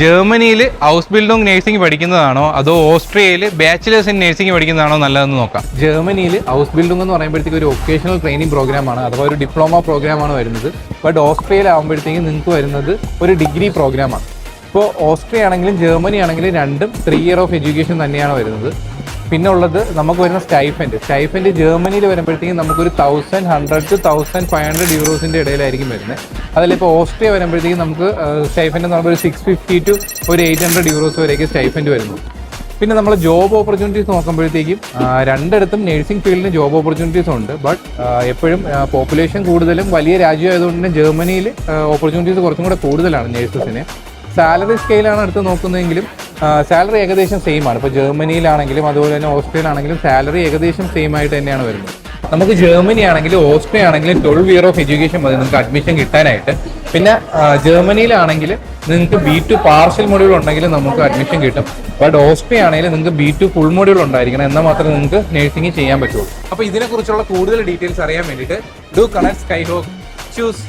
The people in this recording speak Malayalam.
ജർമ്മനിയിൽ ഹൗസ് ബിൽഡിംഗ് നഴ്സിംഗ് പഠിക്കുന്നതാണോ അതോ ഓസ്ട്രിയയിൽ ബാച്ചിലേഴ്സ് ഇൻ നഴ്സിംഗ് പഠിക്കുന്നതാണോ നല്ലതെന്ന് നോക്കാം. ജർമ്മനിയിൽ ഹൗസ് ബിൽഡിംഗ് എന്ന് പറയുമ്പോഴത്തേക്ക് ഒരു വൊക്കേഷണൽ ട്രെയിനിങ് പ്രോഗ്രാമാണ്, അഥവാ ഒരു ഡിപ്ലോമ പ്രോഗ്രാമാണ് വരുന്നത്. ബട്ട് ഓസ്ട്രിയയിലാകുമ്പോഴത്തേക്കും നിങ്ങൾക്ക് വരുന്നത് ഒരു ഡിഗ്രി പ്രോഗ്രാമാണ്. ഇപ്പോൾ ഓസ്ട്രിയ ആണെങ്കിലും ജർമ്മനി ആണെങ്കിലും രണ്ടും 3 ഇയർ ഓഫ് എഡ്യൂക്കേഷൻ തന്നെയാണ് വരുന്നത്. പിന്നെ ഉള്ളത് നമുക്ക് വരുന്ന സ്റ്റൈഫൻഡ് ജർമ്മനിയിൽ വരുമ്പോഴത്തേക്കും നമുക്കൊരു 1100 to 1500 യൂറോസിൻ്റെ ഇടയിലായിരിക്കും വരുന്നത്. അതിലിപ്പോൾ ഓസ്ട്രിയ വരുമ്പോഴത്തേക്കും നമുക്ക് സ്റ്റൈഫൻഡ് എന്ന് പറയുമ്പോൾ ഒരു 650 to 800 യൂറോസ് വരെയൊക്കെ സ്റ്റൈഫൻഡ് വരുന്നു. പിന്നെ നമ്മൾ ജോബ് ഓപ്പർച്യൂണിറ്റീസ് നോക്കുമ്പോഴത്തേക്കും രണ്ടിടത്തും നഴ്സിംഗ് ഫീൽഡിന് ജോബ് ഓപ്പർച്യൂണിറ്റീസ് ഉണ്ട്. ബട്ട് എപ്പോഴും പോപ്പുലേഷൻ കൂടുതലും വലിയ രാജ്യമായതുകൊണ്ട് തന്നെ ജർമ്മനിയിൽ ഓപ്പർച്യൂണിറ്റീസ് കുറച്ചും കൂടെ കൂടുതലാണ് നഴ്സസിന്. സാലറി സ്കെയിലാണ് എടുത്ത് നോക്കുന്നതെങ്കിലും സാലറി ഏകദേശം സെയിം ആണ്. ഇപ്പോൾ ജർമ്മനിയിലാണെങ്കിലും അതുപോലെ തന്നെ ഓസ്ട്രിയയിലാണെങ്കിലും സാലറി ഏകദേശം സെയിം ആയിട്ട് തന്നെയാണ് വരുന്നത്. നമുക്ക് ജർമ്മനി ആണെങ്കിലും ഓസ്ട്രിയ ആണെങ്കിലും 12 ഇയർ ഓഫ് എഡ്യൂക്കേഷൻ മതി നിങ്ങൾക്ക് അഡ്മിഷൻ കിട്ടാനായിട്ട്. പിന്നെ ജർമ്മനിയിലാണെങ്കിൽ നിങ്ങൾക്ക് B2 പാർഷ്യൽ മൊഡ്യൂൾ ഉണ്ടെങ്കിൽ നമുക്ക് അഡ്മിഷൻ കിട്ടും. ബട്ട് ഓസ്ട്രിയ ആണെങ്കിൽ നിങ്ങൾക്ക് B2 ഫുൾ മൊഡ്യൂൾ ഉണ്ടായിരിക്കണം, എന്നാൽ മാത്രമേ നിങ്ങൾക്ക് നഴ്സിംഗ് ചെയ്യാൻ പറ്റുള്ളൂ. അപ്പോൾ ഇതിനെക്കുറിച്ചുള്ള കൂടുതൽ ഡീറ്റെയിൽസ് അറിയാൻ വേണ്ടിയിട്ട് ഡു കണക്ട് സ്കൈഹോക്ക് ചൂസ്.